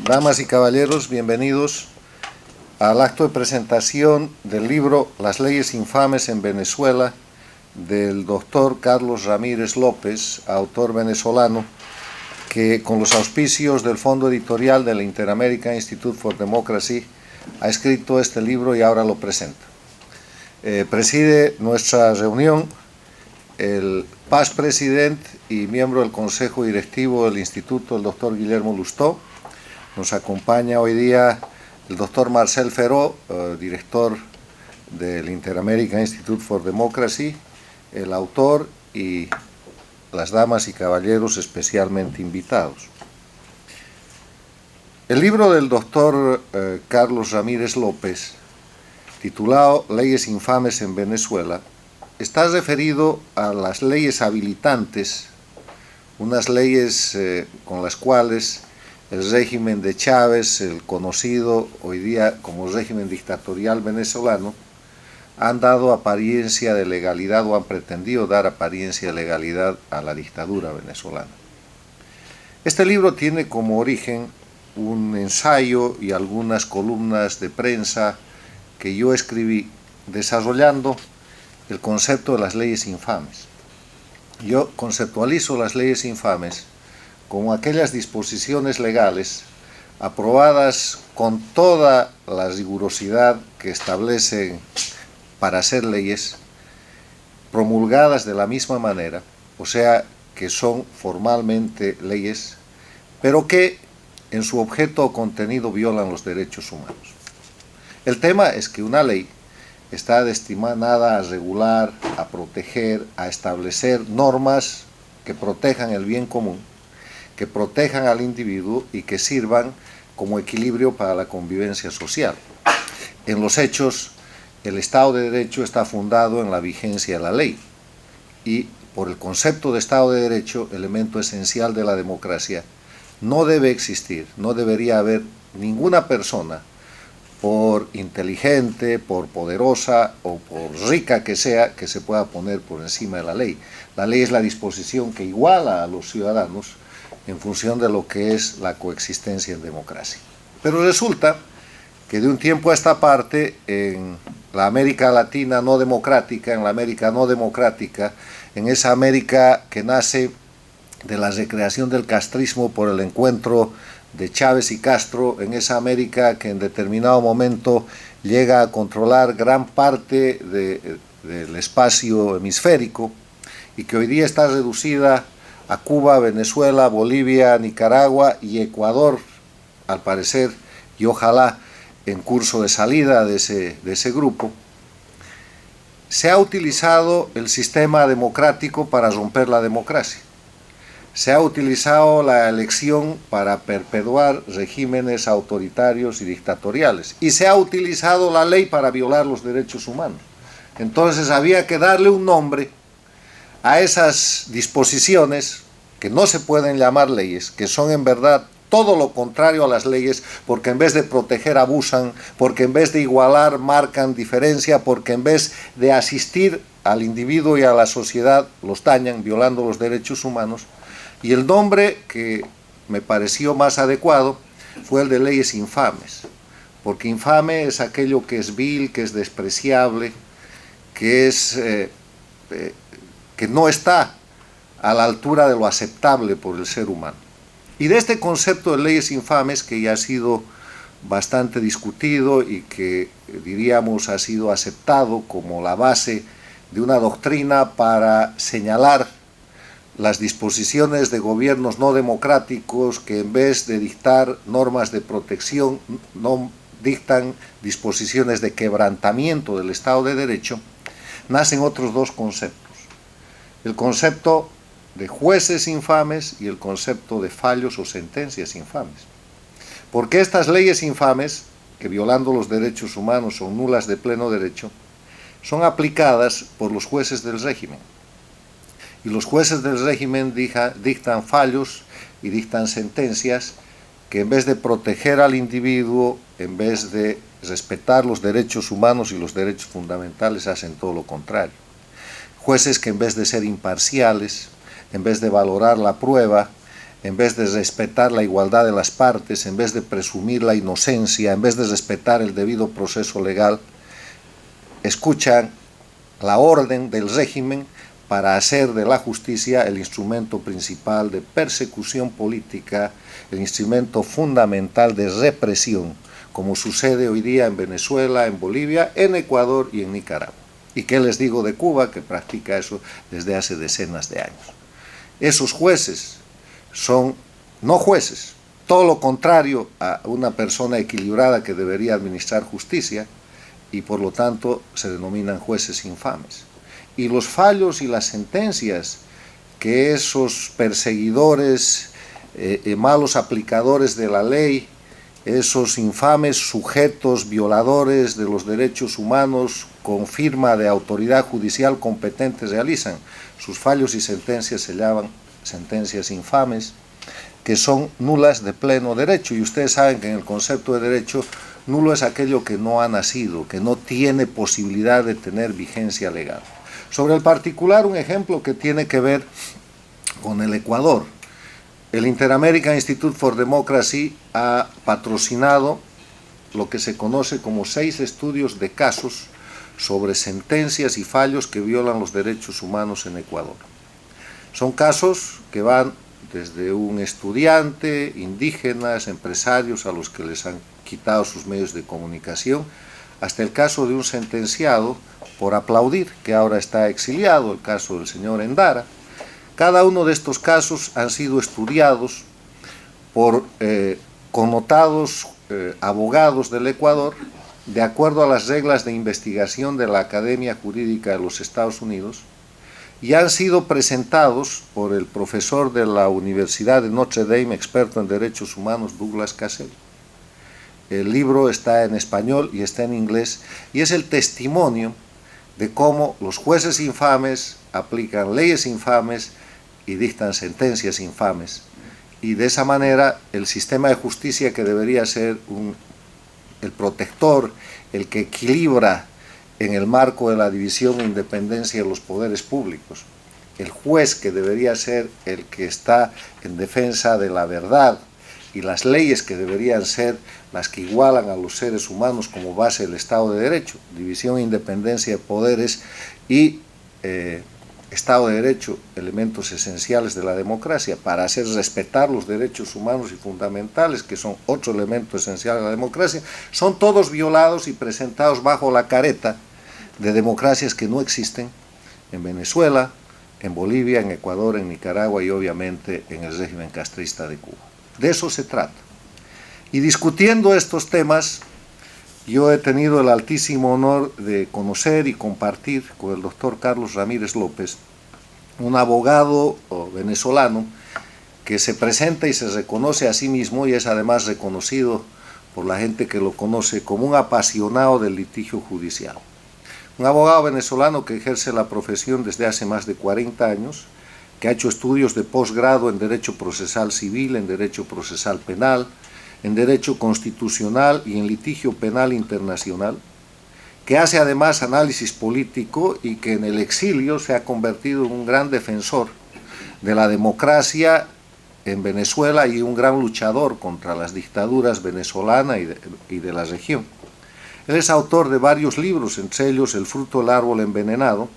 Damas y caballeros, bienvenidos al acto de presentación del libro Las leyes infames en Venezuela del doctor Carlos Ramírez López, autor venezolano, que con los auspicios del fondo editorial del Inter-American Institute for Democracy ha escrito este libro y ahora lo presenta. Preside nuestra reunión el paz presidente y miembro del Consejo Directivo del Instituto, el doctor Guillermo Lustó. Nos acompaña hoy día el doctor Marcel Feró, director del Inter-American Institute for Democracy, el autor y las damas y caballeros especialmente invitados. El libro del doctor Carlos Ramírez López, titulado Leyes infames en Venezuela, está referido a las leyes habilitantes, unas leyes con las cuales el régimen de Chávez, el conocido hoy día como régimen dictatorial venezolano, han dado apariencia de legalidad o han pretendido dar apariencia de legalidad a la dictadura venezolana. Este libro tiene como origen un ensayo y algunas columnas de prensa que yo escribí desarrollando el concepto de las leyes infames. Yo conceptualizo las leyes infames como aquellas disposiciones legales aprobadas con toda la rigurosidad que establecen para hacer leyes, promulgadas de la misma manera, o sea, que son formalmente leyes, pero que en su objeto o contenido violan los derechos humanos. El tema es que una ley está destinada a regular, a proteger, a establecer normas que protejan el bien común, que protejan al individuo y que sirvan como equilibrio para la convivencia social. En los hechos, el Estado de Derecho está fundado en la vigencia de la ley y por el concepto de Estado de Derecho, elemento esencial de la democracia, no debe existir, no debería haber ninguna persona, por inteligente, por poderosa o por rica que sea, que se pueda poner por encima de la ley. La ley es la disposición que iguala a los ciudadanos en función de lo que es la coexistencia en democracia. Pero resulta que de un tiempo a esta parte, en la América Latina no democrática, en la América no democrática, en esa América que nace de la recreación del castrismo por el encuentro de Chávez y Castro, en esa América que en determinado momento llega a controlar gran parte del espacio hemisférico y que hoy día está reducida a Cuba, Venezuela, Bolivia, Nicaragua y Ecuador, al parecer, y ojalá en curso de salida de ese grupo, se ha utilizado el sistema democrático para romper la democracia. Se ha utilizado la elección para perpetuar regímenes autoritarios y dictatoriales. Y se ha utilizado la ley para violar los derechos humanos. Entonces había que darle un nombre a esas disposiciones que no se pueden llamar leyes, que son en verdad todo lo contrario a las leyes, porque en vez de proteger abusan, porque en vez de igualar marcan diferencia, porque en vez de asistir al individuo y a la sociedad los dañan, violando los derechos humanos. Y el nombre que me pareció más adecuado fue el de leyes infames, porque infame es aquello que es vil, que es despreciable, que no está a la altura de lo aceptable por el ser humano. Y de este concepto de leyes infames, que ya ha sido bastante discutido y que diríamos ha sido aceptado como la base de una doctrina para señalar las disposiciones de gobiernos no democráticos que en vez de dictar normas de protección, no dictan disposiciones de quebrantamiento del Estado de Derecho, nacen otros dos conceptos. El concepto de jueces infames y el concepto de fallos o sentencias infames. Porque estas leyes infames, que violando los derechos humanos son nulas de pleno derecho, son aplicadas por los jueces del régimen. Y los jueces del régimen dictan fallos y dictan sentencias que en vez de proteger al individuo, en vez de respetar los derechos humanos y los derechos fundamentales, hacen todo lo contrario. Jueces que en vez de ser imparciales, en vez de valorar la prueba, en vez de respetar la igualdad de las partes, en vez de presumir la inocencia, en vez de respetar el debido proceso legal, escuchan la orden del régimen para hacer de la justicia el instrumento principal de persecución política, el instrumento fundamental de represión, como sucede hoy día en Venezuela, en Bolivia, en Ecuador y en Nicaragua. ¿Y qué les digo de Cuba, que practica eso desde hace decenas de años? Esos jueces son no jueces, todo lo contrario a una persona equilibrada que debería administrar justicia, y por lo tanto se denominan jueces infames. Y los fallos y las sentencias que esos perseguidores, malos aplicadores de la ley, esos infames sujetos violadores de los derechos humanos con firma de autoridad judicial competente realizan, sus fallos y sentencias se llaman sentencias infames, que son nulas de pleno derecho. Y ustedes saben que en el concepto de derecho, nulo es aquello que no ha nacido, que no tiene posibilidad de tener vigencia legal. Sobre el particular, un ejemplo que tiene que ver con el Ecuador. El Inter-American Institute for Democracy ha patrocinado lo que se conoce como 6 estudios de casos sobre sentencias y fallos que violan los derechos humanos en Ecuador. Son casos que van desde un estudiante, indígenas, empresarios a los que les han quitado sus medios de comunicación, hasta el caso de un sentenciado por aplaudir, que ahora está exiliado, el caso del señor Endara. Cada uno de estos casos han sido estudiados por connotados abogados del Ecuador, de acuerdo a las reglas de investigación de la Academia Jurídica de los Estados Unidos, y han sido presentados por el profesor de la Universidad de Notre Dame, experto en derechos humanos, Douglas Cassell. El libro está en español y está en inglés, y es el testimonio de cómo los jueces infames aplican leyes infames y dictan sentencias infames. Y de esa manera el sistema de justicia, que debería ser el protector, el que equilibra en el marco de la división e independencia de los poderes públicos, el juez que debería ser el que está en defensa de la verdad, y las leyes que deberían ser las que igualan a los seres humanos como base del Estado de Derecho, división e independencia de poderes y Estado de Derecho, elementos esenciales de la democracia, para hacer respetar los derechos humanos y fundamentales, que son otro elemento esencial de la democracia, son todos violados y presentados bajo la careta de democracias que no existen en Venezuela, en Bolivia, en Ecuador, en Nicaragua y obviamente en el régimen castrista de Cuba. De eso se trata. Y discutiendo estos temas, yo he tenido el altísimo honor de conocer y compartir con el doctor Carlos Ramírez López, un abogado venezolano que se presenta y se reconoce a sí mismo, y es además reconocido por la gente que lo conoce como un apasionado del litigio judicial. Un abogado venezolano que ejerce la profesión desde hace más de 40 años, que ha hecho estudios de posgrado en Derecho Procesal Civil, en Derecho Procesal Penal, en Derecho Constitucional y en Litigio Penal Internacional, que hace además análisis político y que en el exilio se ha convertido en un gran defensor de la democracia en Venezuela y un gran luchador contra las dictaduras venezolana y de la región. Él es autor de varios libros, entre ellos El fruto del árbol envenenado,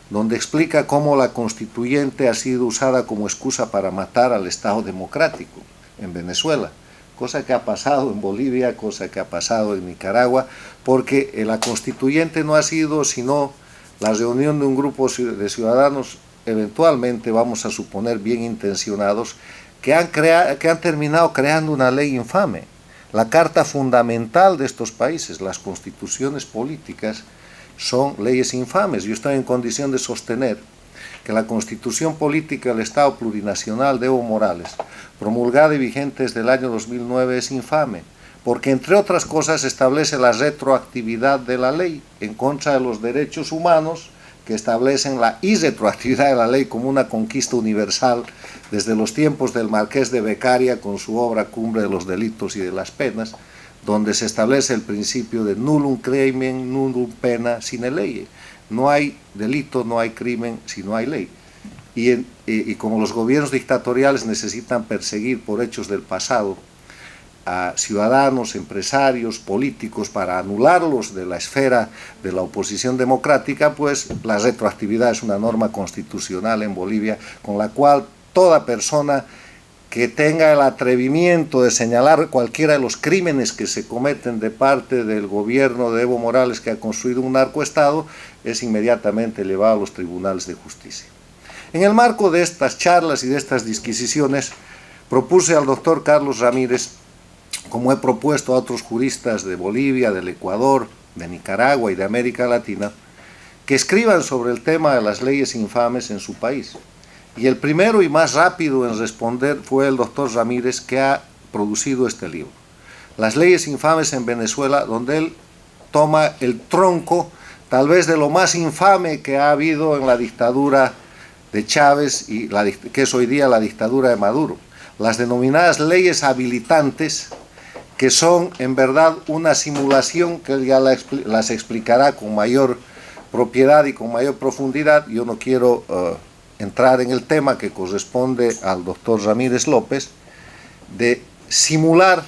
donde explica cómo la constituyente ha sido usada como excusa para matar al Estado democrático en Venezuela, cosa que ha pasado en Bolivia, cosa que ha pasado en Nicaragua, porque la constituyente no ha sido sino la reunión de un grupo de ciudadanos, eventualmente vamos a suponer bien intencionados, que han terminado creando una ley infame. La carta fundamental de estos países, las constituciones políticas, son leyes infames. Yo estoy en condición de sostener que la Constitución Política del Estado Plurinacional de Evo Morales, promulgada y vigente desde el año 2009, es infame, porque entre otras cosas establece la retroactividad de la ley en contra de los derechos humanos, que establecen la irretroactividad de la ley como una conquista universal desde los tiempos del Marqués de Beccaria con su obra Cumbre de los Delitos y de las Penas, donde se establece el principio de nullum crimen, nullum pena sine lege. No hay delito, no hay crimen si no hay ley. y como los gobiernos dictatoriales necesitan perseguir por hechos del pasado a ciudadanos, empresarios, políticos para anularlos de la esfera de la oposición democrática, pues la retroactividad es una norma constitucional en Bolivia con la cual toda persona que tenga el atrevimiento de señalar cualquiera de los crímenes que se cometen de parte del gobierno de Evo Morales, que ha construido un narcoestado, es inmediatamente llevado a los tribunales de justicia. En el marco de estas charlas y de estas disquisiciones, propuse al doctor Carlos Ramírez, como he propuesto a otros juristas de Bolivia, del Ecuador, de Nicaragua y de América Latina, que escriban sobre el tema de las leyes infames en su país. Y el primero y más rápido en responder fue el doctor Ramírez, que ha producido este libro, Las leyes infames en Venezuela, donde él toma el tronco tal vez de lo más infame que ha habido en la dictadura de Chávez y que es hoy día la dictadura de Maduro, las denominadas leyes habilitantes, que son en verdad una simulación que él ya las explicará con mayor propiedad y con mayor profundidad. Yo no quiero entrar en el tema que corresponde al doctor Ramírez López, de simular,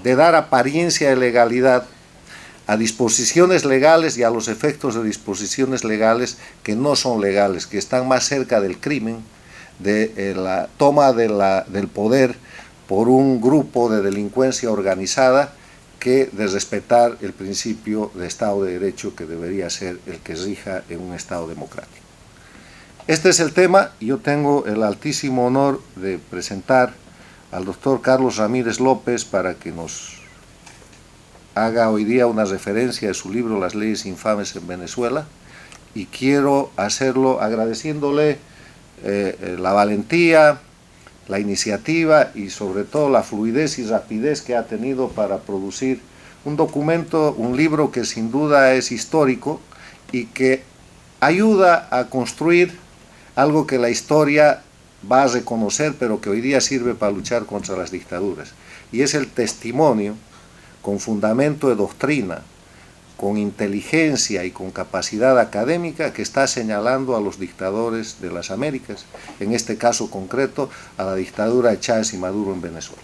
de dar apariencia de legalidad a disposiciones legales y a los efectos de disposiciones legales que no son legales, que están más cerca del crimen, de la toma del poder por un grupo de delincuencia organizada, que de respetar el principio de Estado de Derecho, que debería ser el que rija en un Estado democrático. Este es el tema, y yo tengo el altísimo honor de presentar al doctor Carlos Ramírez López para que nos haga hoy día una referencia de su libro Las leyes infames en Venezuela, y quiero hacerlo agradeciéndole la valentía, la iniciativa y sobre todo la fluidez y rapidez que ha tenido para producir un documento, un libro que sin duda es histórico y que ayuda a construir algo que la historia va a reconocer, pero que hoy día sirve para luchar contra las dictaduras, y es el testimonio con fundamento de doctrina, con inteligencia y con capacidad académica, que está señalando a los dictadores de las Américas, en este caso concreto a la dictadura de Chávez y Maduro en Venezuela.